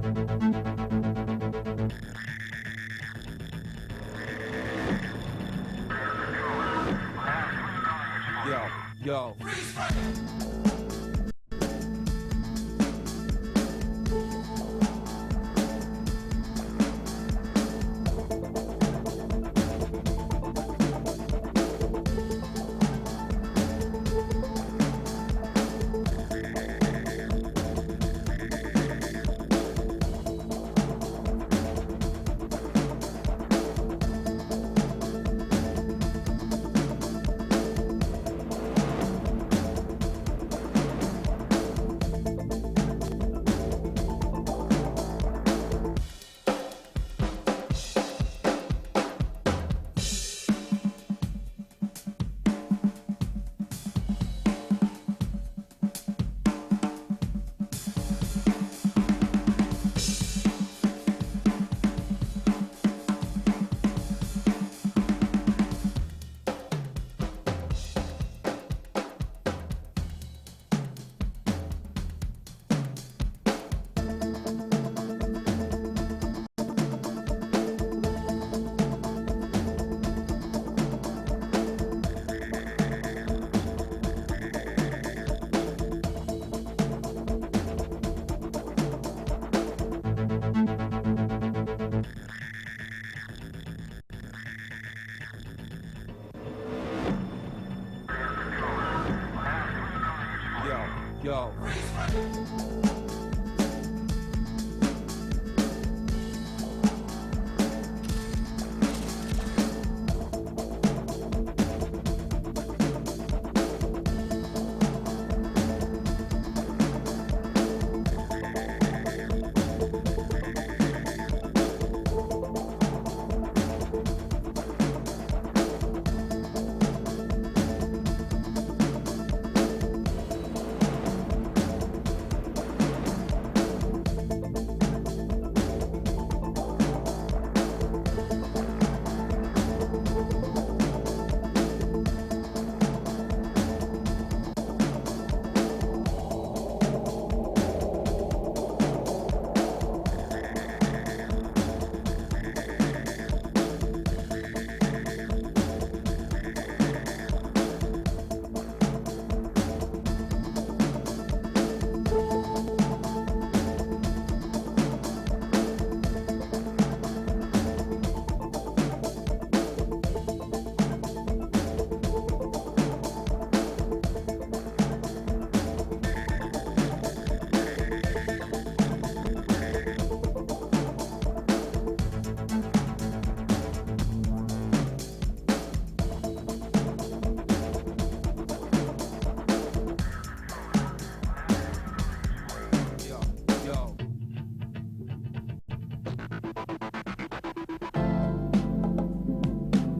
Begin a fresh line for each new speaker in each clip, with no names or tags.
Yo. Yo.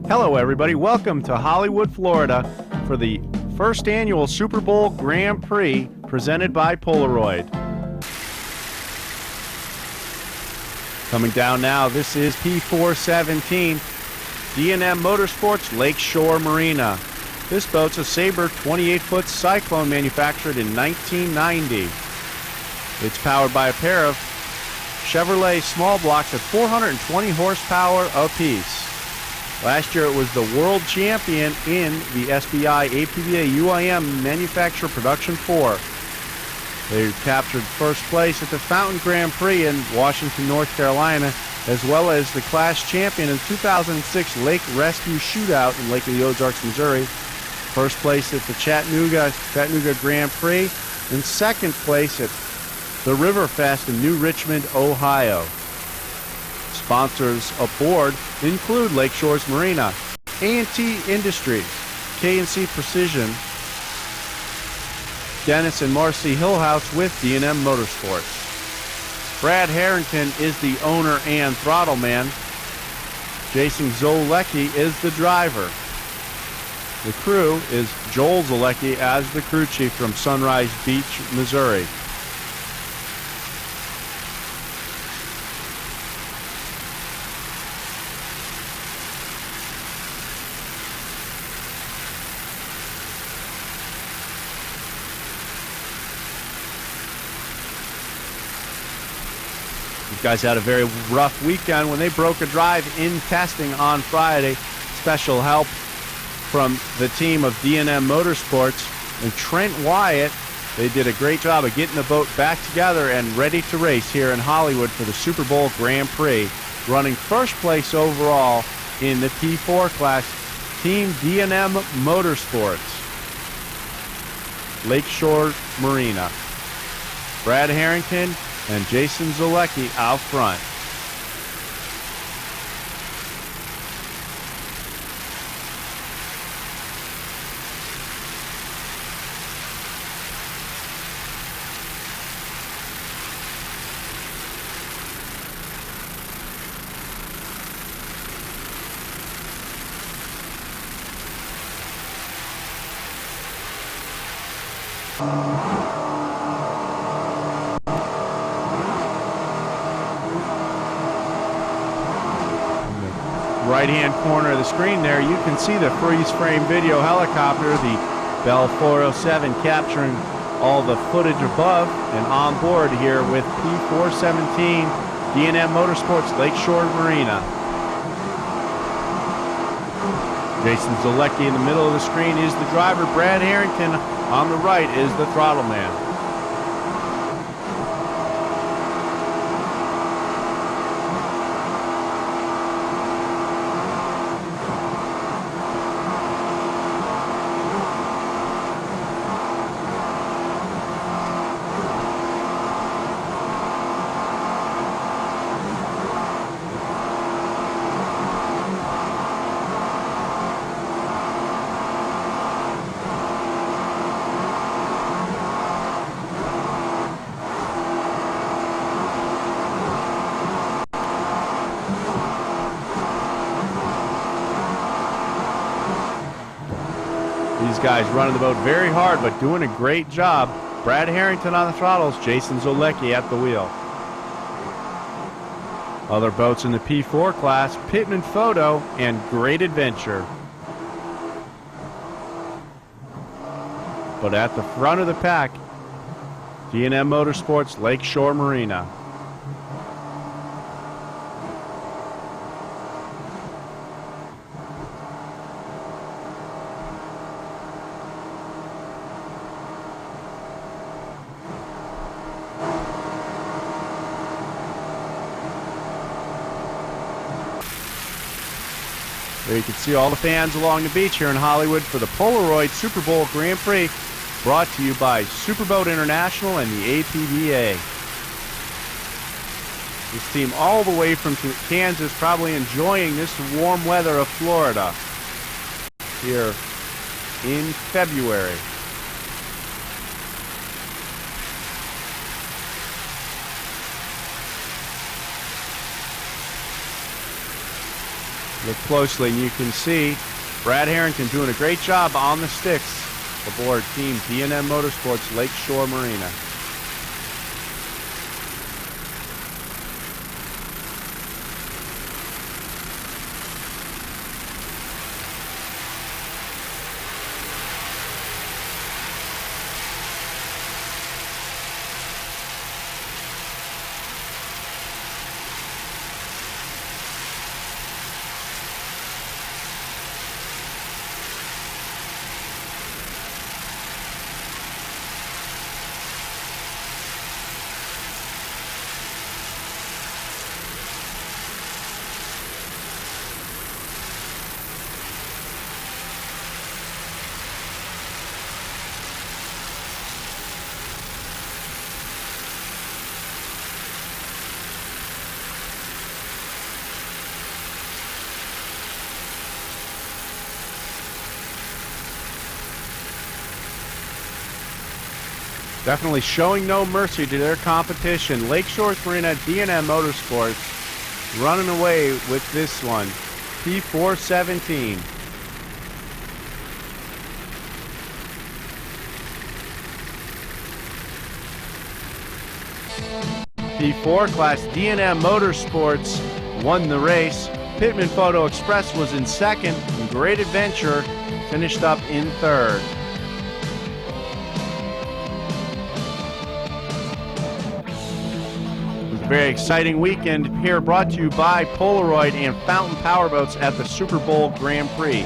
Hello, everybody. Welcome to Hollywood, Florida for the first annual Super Bowl Grand Prix presented by Polaroid. Coming down now, this is P417, D&M Motorsports Lakeshore Marina. This boat's a Sabre 28-foot Cyclone manufactured in 1990. It's powered by a pair of Chevrolet small blocks at 420 horsepower apiece. Last year it was the world champion in the SBI APVA UIM Manufacturer Production 4. They captured first place at the Fountain Grand Prix in Washington, North Carolina, as well as the class champion in 2006 Lake Rescue Shootout in Lake of the Ozarks, Missouri. First place at the Chattanooga Grand Prix, and second place at the Riverfest in New Richmond, Ohio. Sponsors aboard include Lakeshore's Marina, A&T Industries, K&C Precision, Dennis and Marcy Hillhouse with D&M Motorsports. Brad Harrington is the owner and throttle man. Jason Zolecki is the driver. The crew is Joel Zolecki as the crew chief from Sunrise Beach, Missouri. Guys had a very rough weekend when they broke a drive in testing on Friday. Special help from the team of D&M Motorsports and Trent Wyatt. They did a great job of getting the boat back together and ready to race here in Hollywood for the Super Bowl Grand Prix, running first place overall in the P4 class. Team D&M Motorsports, Lakeshore Marina. Brad Harrington and Jason Zalecki out front. Right-hand corner of the screen there, you can see the freeze frame video helicopter, the Bell 407, capturing all the footage above and on board here with P417 D&M Motorsports Lakeshore Marina. Jason Zalecki in the middle of the screen is the driver. Brad Harrington on the right is the throttle man. These guys running the boat very hard, but doing a great job. Brad Harrington on the throttles, Jason Zalecki at the wheel. Other boats in the P4 class, Pittman Photo and Great Adventure. But at the front of the pack, D&M Motorsports Lakeshore Marina. There you can see all the fans along the beach here in Hollywood for the Polaroid Super Bowl Grand Prix, brought to you by Superboat International and the APBA. This team all the way from Kansas, probably enjoying this warm weather of Florida here in February. Look closely and you can see Brad Harrington doing a great job on the sticks aboard Team D&M Motorsports Lakeshore Marina. Definitely showing no mercy to their competition. Lakeshore Marina, D&M Motorsports running away with this one. P417. P4 class D&M Motorsports won the race. Pittman Photo Express was in second, and Great Adventure finished up in third. Very exciting weekend here, brought to you by Polaroid and Fountain Powerboats at the Super Bowl Grand Prix.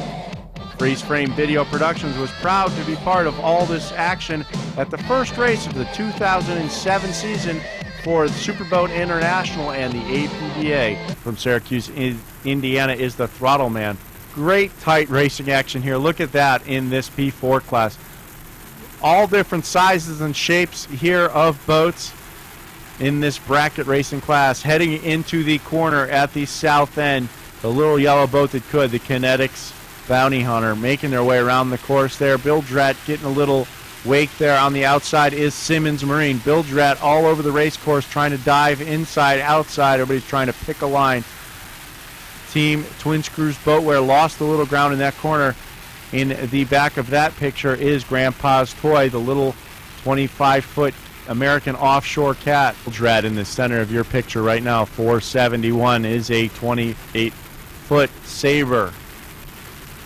Freeze Frame Video Productions was proud to be part of all this action at the first race of the 2007 season for the Superboat International and the APBA. From Syracuse, Indiana is the Throttle Man. Great tight racing action here. Look at that in this P4 class. All different sizes and shapes here of boats in this bracket racing class. Heading into the corner at the south end, the little yellow boat that could, the Kinetics Bounty Hunter, making their way around the course there. Bill Drat getting a little wake there. On the outside is Simmons Marine. Bill Drat all over the race course trying to dive inside, outside. Everybody's trying to pick a line. Team Twin Screws Boatwear lost a little ground in that corner. In the back of that picture is Grandpa's Toy, the little 25-foot American offshore cat. Drat in the center of your picture right now. 471 is a 28-foot Sabre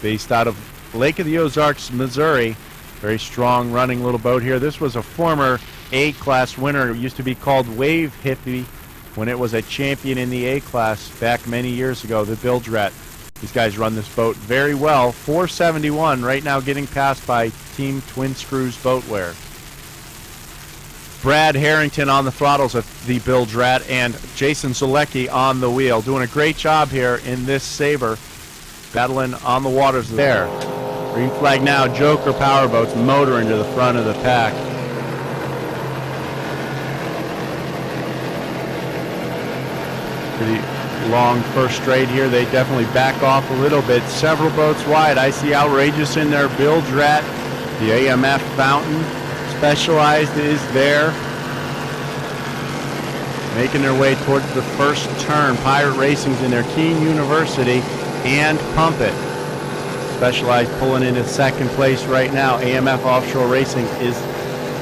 based out of Lake of the Ozarks, Missouri. Very strong running little boat here. This was a former A-class winner. It used to be called Wave Hippie when it was a champion in the A-class back many years ago, the Bill Drat. These guys run this boat very well. 471 right now, getting passed by Team Twin Screws Boatwear. Brad Harrington on the throttles of the Bill Drat and Jason Zalecki on the wheel. Doing a great job here in this Sabre. Battling on the waters there. Green flag now, Joker Powerboats motoring to the front of the pack. Pretty long first straight here. They definitely back off a little bit. Several boats wide. I see Outrageous in there. Bill Drat, the AMF Fountain Specialized is there. Making their way towards the first turn. Pirate Racing's in there. Keene University and Pump It. Specialized pulling into second place right now. AMF Offshore Racing is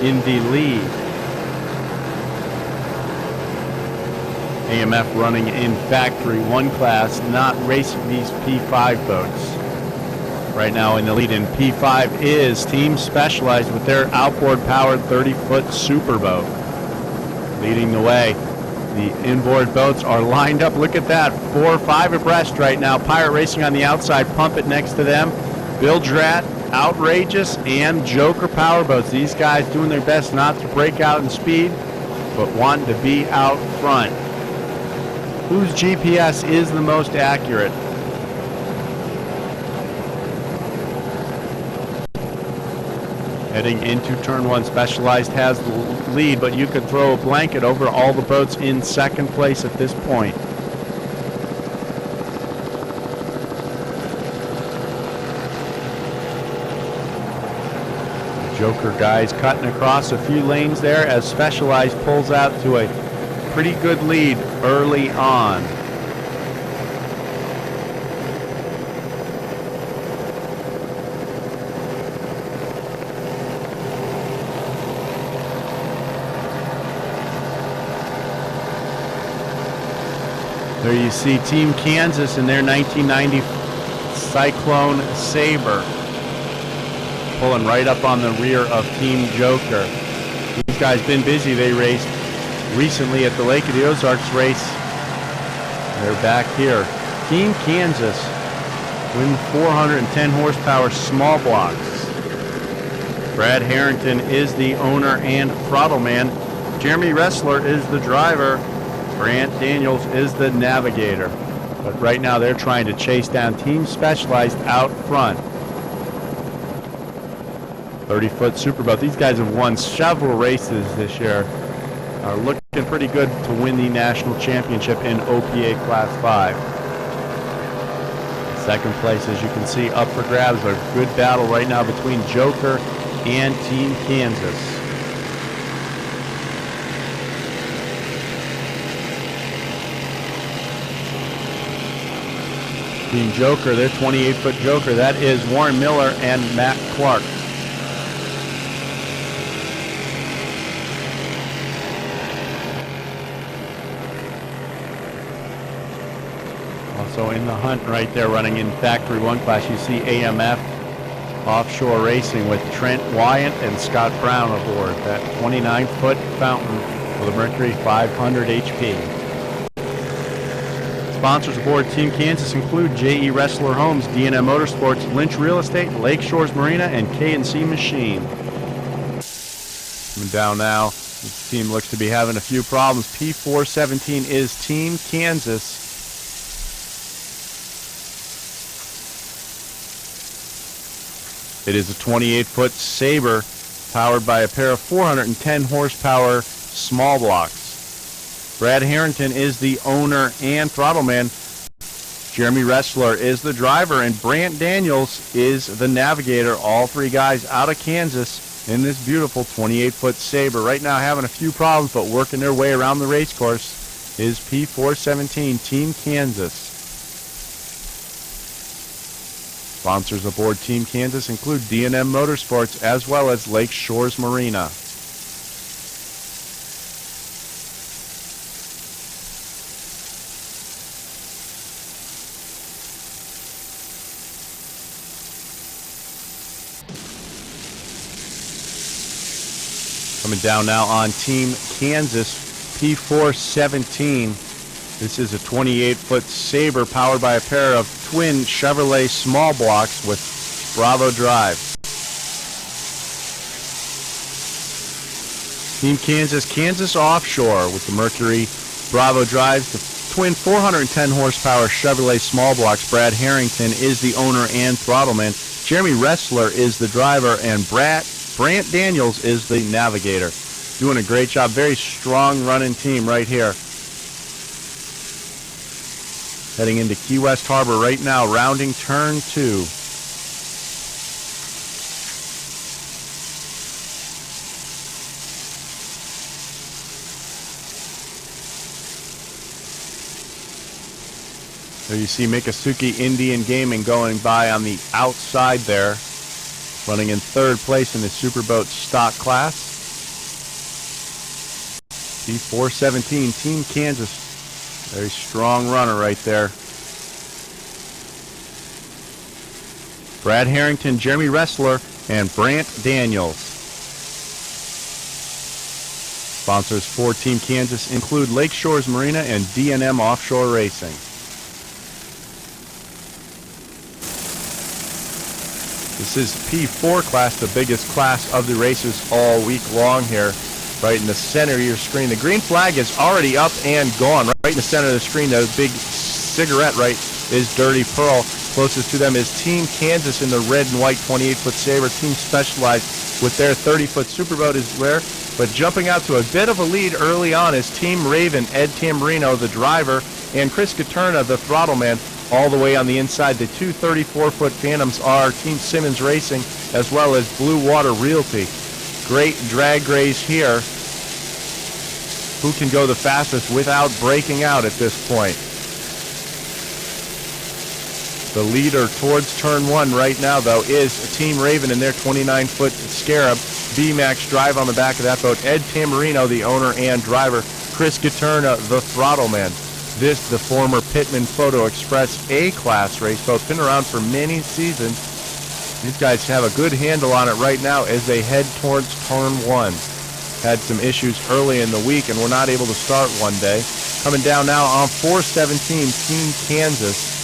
in the lead. AMF running in Factory 1 class, not racing these P5 boats. Right now in the lead in P5 is Team Specialized with their outboard powered 30-foot Superboat. Leading the way. The inboard boats are lined up. Look at that. 4 or 5 abreast right now. Pirate Racing on the outside. Pump It next to them. Bill Drat, Outrageous, and Joker Powerboats. These guys doing their best not to break out in speed, but wanting to be out front. Whose GPS is the most accurate? Heading into turn 1, Specialized has the lead, but you could throw a blanket over all the boats in second place at this point. The Joker guys cutting across a few lanes there as Specialized pulls out to a pretty good lead early on. There you see Team Kansas in their 1990 Cyclone Sabre. Pulling right up on the rear of Team Joker. These guys been busy. They raced recently at the Lake of the Ozarks race. They're back here. Team Kansas win 410 horsepower small blocks. Brad Harrington is the owner and throttle man. Jeremy Ressler is the driver. Grant Daniels is the navigator. But right now they're trying to chase down Team Specialized out front. 30-foot Superboat. These guys have won several races this year. Are looking pretty good to win the national championship in OPA Class 5. Second place, as you can see, up for grabs. A good battle right now between Joker and Team Kansas. Team Joker, their 28-foot Joker, that is Warren Miller and Matt Clark. Also in the hunt right there, running in Factory 1 class, you see AMF Offshore Racing with Trent Wyant and Scott Brown aboard. That 29-foot Fountain with a Mercury 500 HP. Sponsors aboard Team Kansas include J.E. Wrestler Homes, D&M Motorsports, Lynch Real Estate, Lake Shores Marina, and K&C Machine. Coming down now, this team looks to be having a few problems. P417 is Team Kansas. It is a 28-foot Sabre powered by a pair of 410 horsepower small blocks. Brad Harrington is the owner and throttle man. Jeremy Ressler is the driver, and Brant Daniels is the navigator. All three guys out of Kansas in this beautiful 28-foot Sabre. Right now having a few problems, but working their way around the race course is P417 Team Kansas. Sponsors aboard Team Kansas include D&M Motorsports as well as Lake Shores Marina. Coming down now on Team Kansas, P417. This is a 28-foot Sabre powered by a pair of twin Chevrolet small blocks with Bravo drive. Team Kansas Offshore with the Mercury Bravo drives, the twin 410 horsepower Chevrolet small blocks. Brad Harrington is the owner and throttle man. Jeremy Ressler is the driver, and Brant Daniels is the navigator. Doing a great job. Very strong running team right here. Heading into Key West Harbor right now, rounding turn 2. There you see Mikasuki Indian Gaming going by on the outside there, running in 3rd place in the Superboat stock class. P417 Team Kansas. Very strong runner right there. Brad Harrington, Jeremy Ressler, and Brant Daniels. Sponsors for Team Kansas include Lake Shores Marina and D&M Offshore Racing. This is P4 class, the biggest class of the races all week long here. Right in the center of your screen. The green flag is already up and gone. Right in the center of the screen, the big cigarette right is Dirty Pearl. Closest to them is Team Kansas in the red and white 28-foot Sabre. Team Specialized with their 30-foot Superboat is there. But jumping out to a bit of a lead early on is Team Raven, Ed Tamburino, the driver, and Chris Caterna, the throttle man. All the way on the inside, the two 34-foot Phantoms are Team Simmons Racing as well as Blue Water Realty. Great drag race here. Who can go the fastest without breaking out at this point? The leader towards turn 1 right now, though, is Team Raven in their 29-foot Scarab. B-Max drive on the back of that boat. Ed Tamburino, the owner and driver. Chris Caterna, the throttle man. This, the former Pittman Photo Express A-class race boat. Been around for many seasons. These guys have a good handle on it right now as they head towards turn 1. Had some issues early in the week and were not able to start one day. Coming down now on 417 Team Kansas.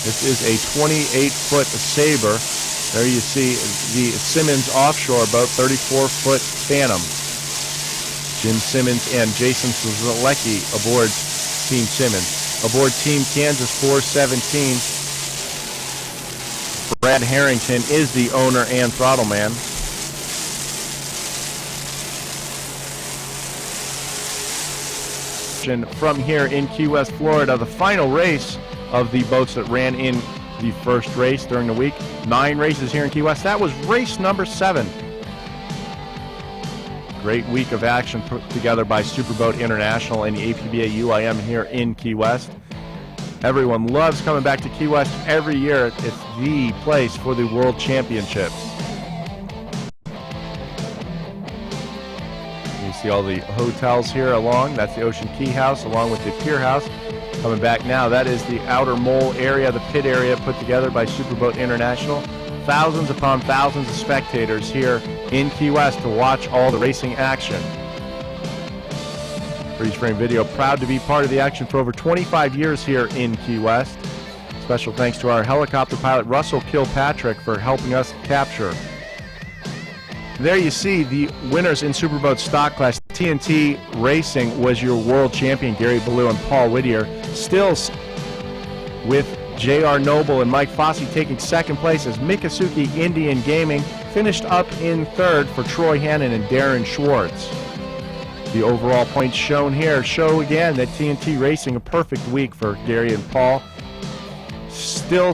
This is a 28-foot Sabre. There you see the Simmons Offshore boat, 34-foot Phantom. Jim Simmons and Jason Zalecki aboard Team Simmons. Aboard Team Kansas 417. Brad Harrington is the owner and throttle man. From here in Key West, Florida, the final race of the boats that ran in the first race during the week. 9 races here in Key West. That was race number 7. Great week of action put together by Superboat International and the APBA UIM here in Key West. Everyone loves coming back to Key West every year. It's the place for the World Championships. You see all the hotels here along. That's the Ocean Key House along with the Pier House. Coming back now, that is the outer mole area, the pit area put together by Superboat International. Thousands upon thousands of spectators here in Key West to watch all the racing action. Freeze Frame Video, proud to be part of the action for over 25 years here in Key West. Special thanks to our helicopter pilot Russell Kilpatrick for helping us capture. There you see the winners in Superboat stock class. TNT Racing was your world champion, Gary Ballou and Paul Whittier. Stills with J.R. Noble and Mike Fossey taking second place as Mikasuki Indian Gaming finished up in third for Troy Hannon and Darren Schwartz. The overall points shown here show again that TNT Racing, a perfect week for Gary and Paul. Still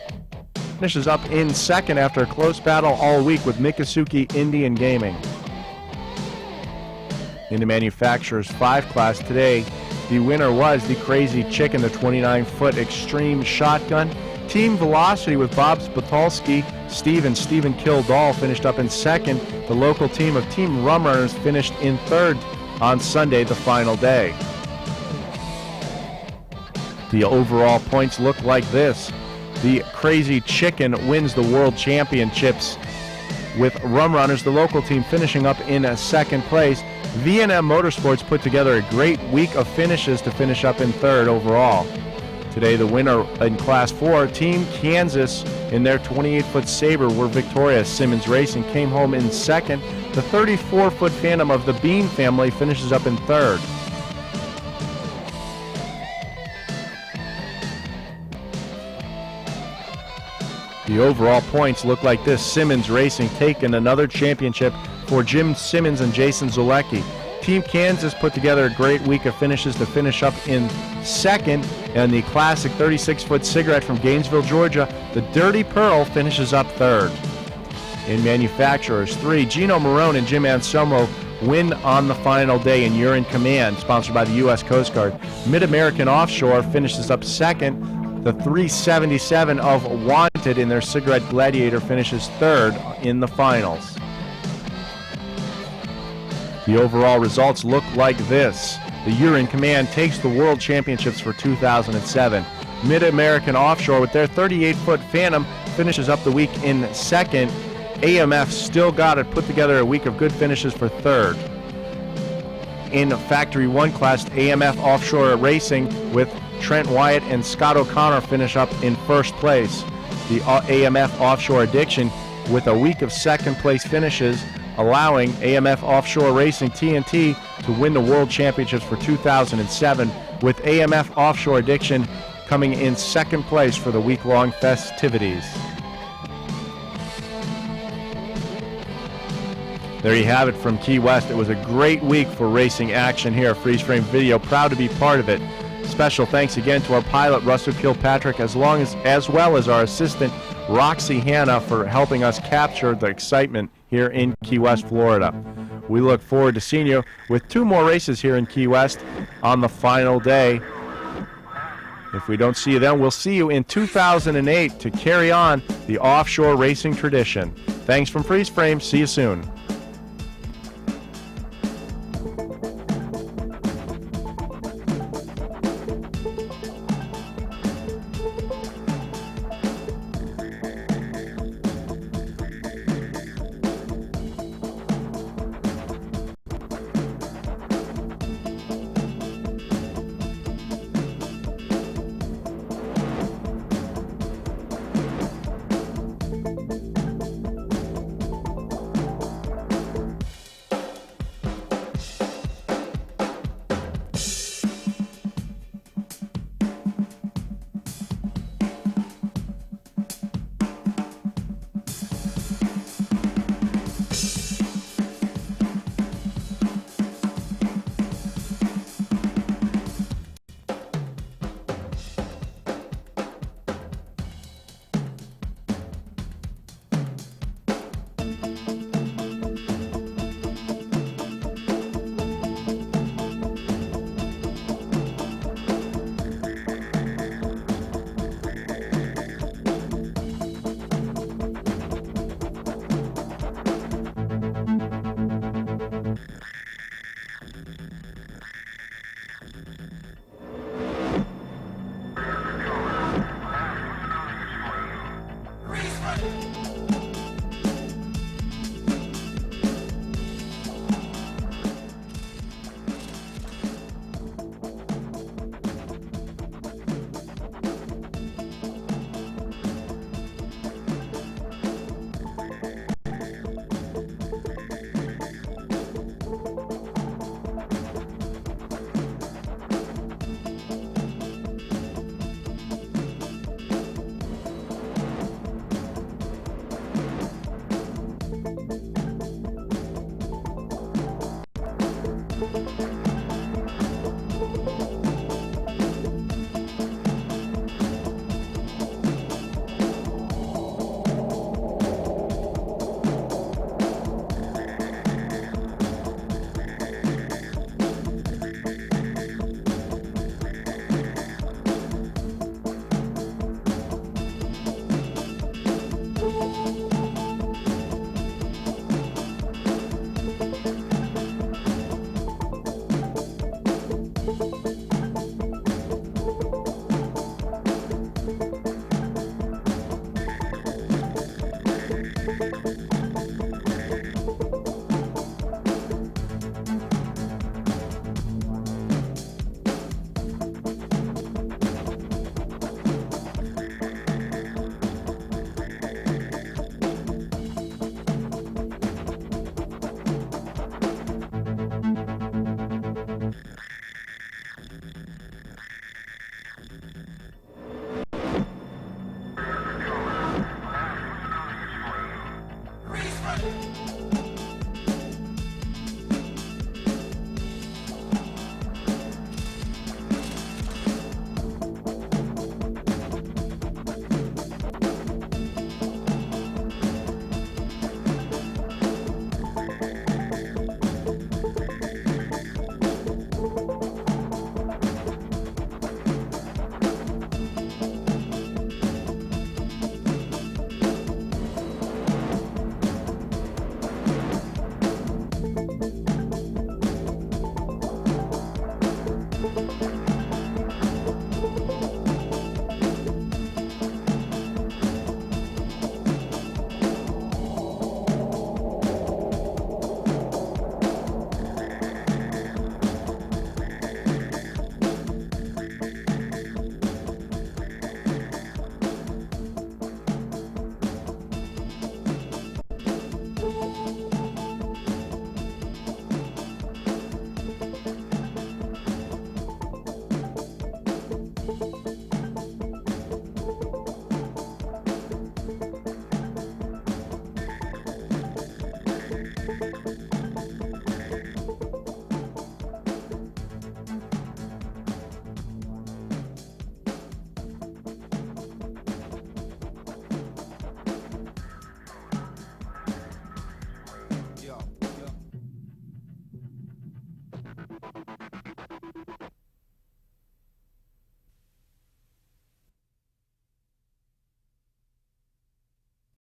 finishes up in second after a close battle all week with Mikasuki Indian Gaming. In the Manufacturers 5 class today, the winner was the Crazy Chicken, the 29-foot extreme shotgun. Team Velocity with Bob Spatalski, Stephen Kildall finished up in second. The local team of Team Rum Runners finished in third on Sunday, the final day. The overall points look like this. The Crazy Chicken wins the World Championships with Rum Runners, the local team, finishing up in second place. V&M Motorsports put together a great week of finishes to finish up in third overall. Today, the winner in Class 4, Team Kansas, in their 28-foot Sabre were victorious. Simmons Racing came home in second. The 34-foot Phantom of the Bean family finishes up in third. The overall points look like this. Simmons Racing taking another championship for Jim Simmons and Jason Zulecki. Team Kansas put together a great week of finishes to finish up in second, and the classic 36-foot Cigarette from Gainesville, Georgia, the Dirty Pearl, finishes up third. In Manufacturers 3, Gino Marone and Jim Anselmo win on the final day in You're in Command, sponsored by the U.S. Coast Guard. Mid-American Offshore finishes up second. The 377 of Wanted in their Cigarette Gladiator finishes third in the finals. The overall results look like this. The You're in Command takes the World Championships for 2007. Mid-American Offshore with their 38-foot Phantom finishes up the week in second. AMF Still Got It put together a week of good finishes for third. In Factory 1 class, AMF Offshore Racing with Trent Wyatt and Scott O'Connor finish up in first place. The AMF Offshore Addiction with a week of second place finishes, allowing AMF Offshore Racing TNT to win the World Championships for 2007, with AMF Offshore Addiction coming in second place for the week-long festivities. There you have it from Key West. It was a great week for racing action here at Freeze Frame Video. Proud to be part of it. Special thanks again to our pilot, Russell Kilpatrick, as well as our assistant, Roxy Hanna, for helping us capture the excitement here in Key West, Florida. We look forward to seeing you with 2 more races here in Key West on the final day. If we don't see you then, we'll see you in 2008 to carry on the offshore racing tradition. Thanks from Freeze Frame. See you soon.